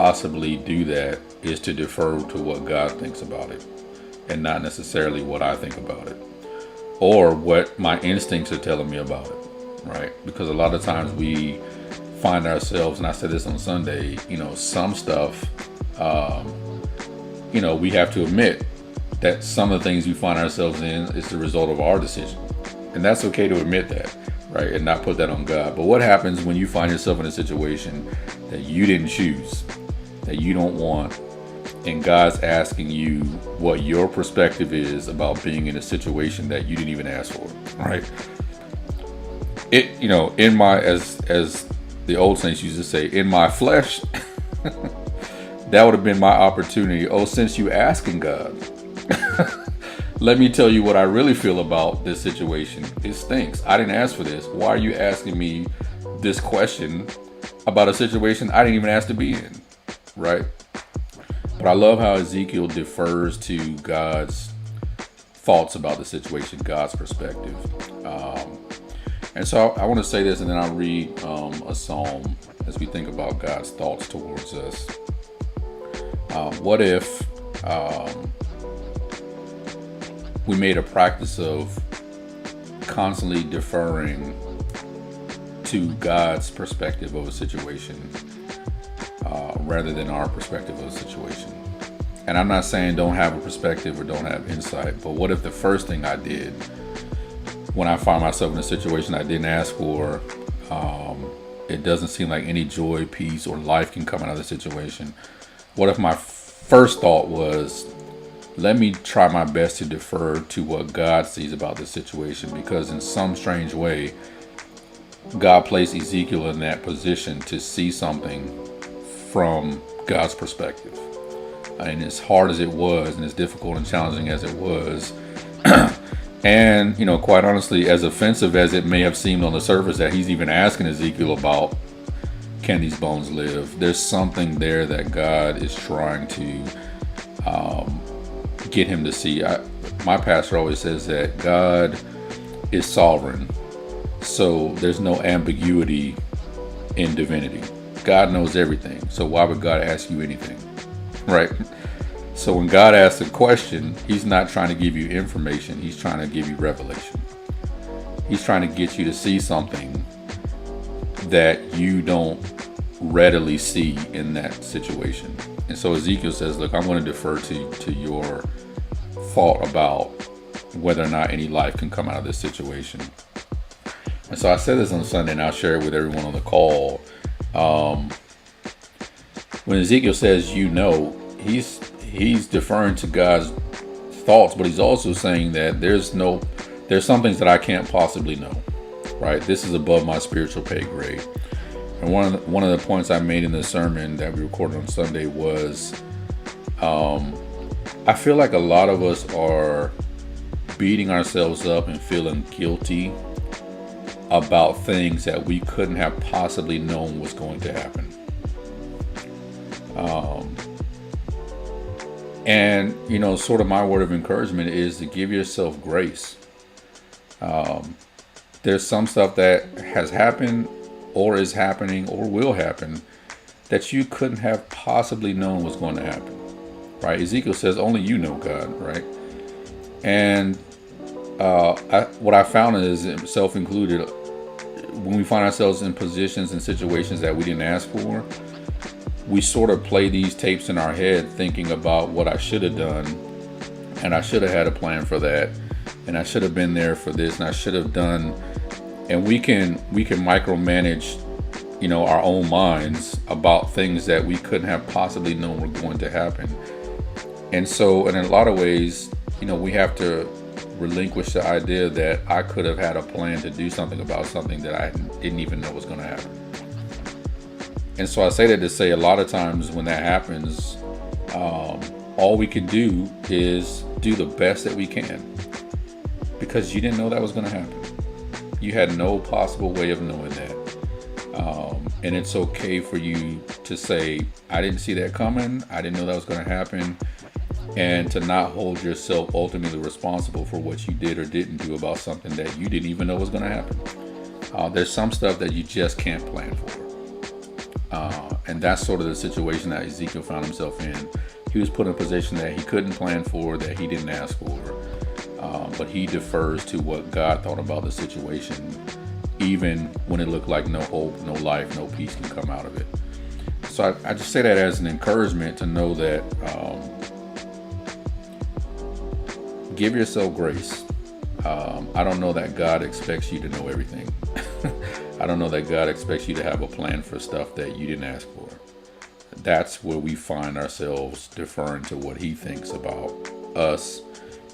possibly do that is to defer to what God thinks about it and not necessarily what I think about it or what my instincts are telling me about it, right? Because a lot of times we find ourselves, and I said this on Sunday, some stuff, we have to admit that some of the things we find ourselves in is the result of our decision. And that's okay to admit that, right? And not put that on God. But what happens when you find yourself in a situation that you didn't choose, that you don't want, and God's asking you what your perspective is about being in a situation that you didn't even ask for, right? In my, as the old saints used to say, in my flesh, that would have been my opportunity. Oh, since you asking God, let me tell you what I really feel about this situation. It stinks. I didn't ask for this. Why are you asking me this question about a situation I didn't even ask to be in, right? But I love how Ezekiel defers to God's thoughts about the situation, God's perspective. And so I want to say this, and then I'll read a psalm as we think about God's thoughts towards us. What if we made a practice of constantly deferring to God's perspective of a situation rather than our perspective of a situation? And I'm not saying don't have a perspective or don't have insight, but what if the first thing I did when I find myself in a situation I didn't ask for, it doesn't seem like any joy, peace, or life can come out of the situation? What if my first thought was, let me try my best to defer to what God sees about this situation? Because in some strange way, God placed Ezekiel in that position to see something from God's perspective. And as hard as it was, and as difficult and challenging as it was, and, quite honestly, as offensive as it may have seemed on the surface that he's even asking Ezekiel about, can these bones live? There's something there that God is trying to get him to see. My pastor always says that God is sovereign, so there's no ambiguity in divinity. God knows everything, so why would God ask you anything, right? So when God asks a question, he's not trying to give you information. He's trying to give you revelation. He's trying to get you to see something that you don't readily see in that situation. And so Ezekiel says, look, I'm going to defer to your thought about whether or not any life can come out of this situation. And so I said this on Sunday, and I'll share it with everyone on the call. When Ezekiel says, he's deferring to God's thoughts, but he's also saying that there's some things that I can't possibly know, right? This is above my spiritual pay grade. And one of the points I made in the sermon that we recorded on Sunday was, I feel like a lot of us are beating ourselves up and feeling guilty about things that we couldn't have possibly known was going to happen. And, sort of my word of encouragement is to give yourself grace. There's some stuff that has happened or is happening or will happen that you couldn't have possibly known was going to happen, right? Ezekiel says, only you know, God, right? And what I found is, self-included, when we find ourselves in positions and situations that we didn't ask for, we sort of play these tapes in our head thinking about what I should have done, and I should have had a plan for that, and I should have been there for this, and I should have done. And we can micromanage, our own minds about things that we couldn't have possibly known were going to happen. And so, in a lot of ways, we have to relinquish the idea that I could have had a plan to do something about something that I didn't even know was going to happen. And so I say that to say, a lot of times when that happens, all we can do is do the best that we can, because you didn't know that was going to happen. You had no possible way of knowing that. And it's okay for you to say, I didn't see that coming. I didn't know that was going to happen. And to not hold yourself ultimately responsible for what you did or didn't do about something that you didn't even know was going to happen. There's some stuff that you just can't plan for. And that's sort of the situation that Ezekiel found himself in. He was put in a position that he couldn't plan for, that he didn't ask for, but he defers to what God thought about the situation, even when it looked like no hope, no life, no peace can come out of it. So I just say that as an encouragement to know that give yourself grace. I don't know that God expects you to know everything. I don't know that God expects you to have a plan for stuff that you didn't ask for. That's where we find ourselves deferring to what he thinks about us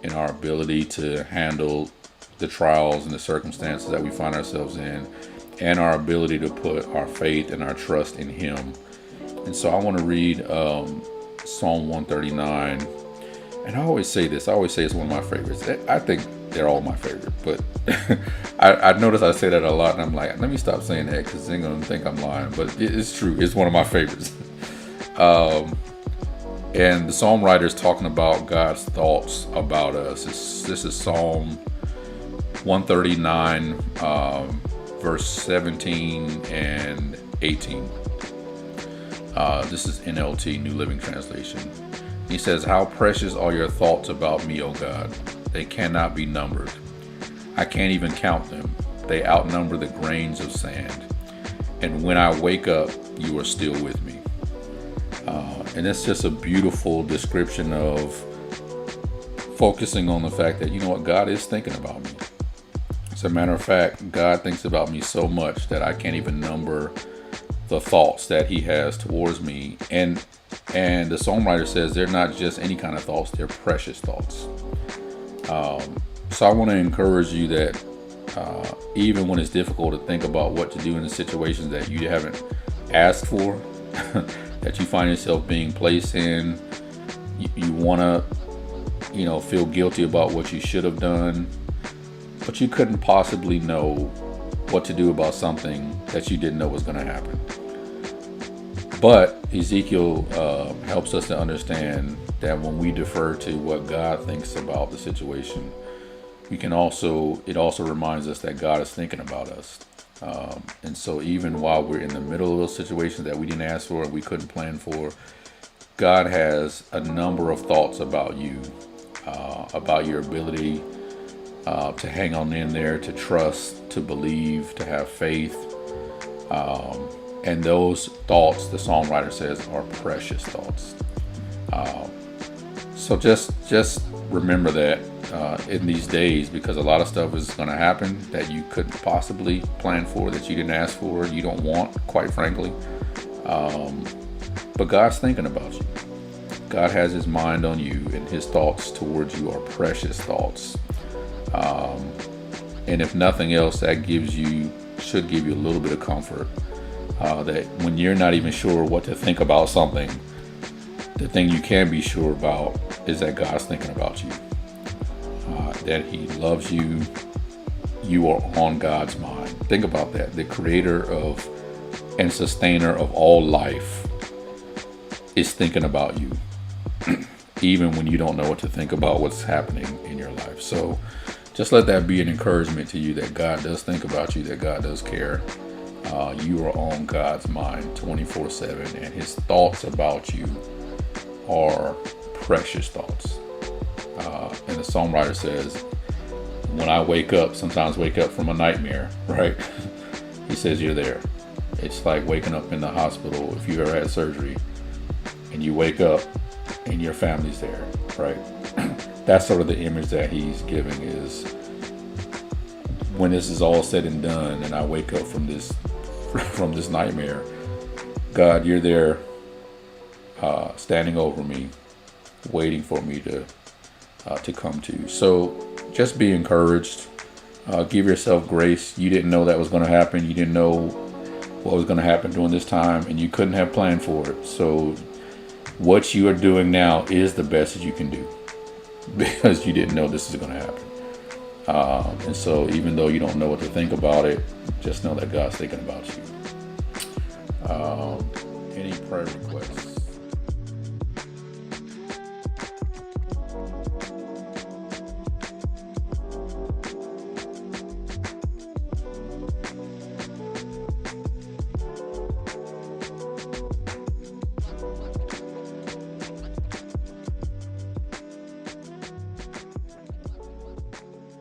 and our ability to handle the trials and the circumstances that we find ourselves in, and our ability to put our faith and our trust in him. And so I want to read Psalm 139. And I always say this, it's one of my favorites. I think they're all my favorite, but I notice I say that a lot, and I'm like, let me stop saying that because they're going to think I'm lying. But it's true. It's one of my favorites. And the psalm writer is talking about God's thoughts about us. This is Psalm 139, verse 17 and 18. This is NLT, New Living Translation. He says, "How precious are your thoughts about me, O God. They cannot be numbered. I can't even count them. They outnumber the grains of sand. And when I wake up, you are still with me." And it's just a beautiful description of focusing on the fact that, you know what, God is thinking about me. As a matter of fact, God thinks about me so much that I can't even number the thoughts that he has towards me. And the songwriter says they're not just any kind of thoughts, they're precious thoughts. So I want to encourage you that even when it's difficult to think about what to do in the situations that you haven't asked for, that you find yourself being placed in, you want to, feel guilty about what you should have done, but you couldn't possibly know what to do about something that you didn't know was going to happen. But Ezekiel helps us to understand that when we defer to what God thinks about the situation, it also reminds us that God is thinking about us. And so even while we're in the middle of those situations that we didn't ask for, we couldn't plan for, God has a number of thoughts about you, about your ability to hang on in there, to trust, to believe, to have faith. And those thoughts, the songwriter says, are precious thoughts. So just remember that in these days, because a lot of stuff is going to happen that you couldn't possibly plan for, that you didn't ask for, you don't want, quite frankly. But God's thinking about you. God has his mind on you, and his thoughts towards you are precious thoughts. And if nothing else, that should give you a little bit of comfort. That when you're not even sure what to think about something, the thing you can be sure about is that God's thinking about you. That he loves you. You are on God's mind. Think about that. The creator of and sustainer of all life is thinking about you, even when you don't know what to think about what's happening in your life. So just let that be an encouragement to you that God does think about you, that God does care. You are on God's mind 24/7, and his thoughts about you are precious thoughts. And the songwriter says, when I sometimes wake up from a nightmare, right? He says you're there. It's like waking up in the hospital if you've ever had surgery, and you wake up and your family's there, right? That's sort of the image that he's giving, is when this is all said and done and I wake up from this nightmare, God, you're there, standing over me, waiting for me to come to. So just be encouraged. Give yourself grace. You didn't know that was going to happen. You didn't know what was going to happen during this time, and you couldn't have planned for it. So what you are doing now is the best that you can do, because you didn't know this is going to happen. And so even though you don't know what to think about it, just know that God's thinking about you. Any prayer requests?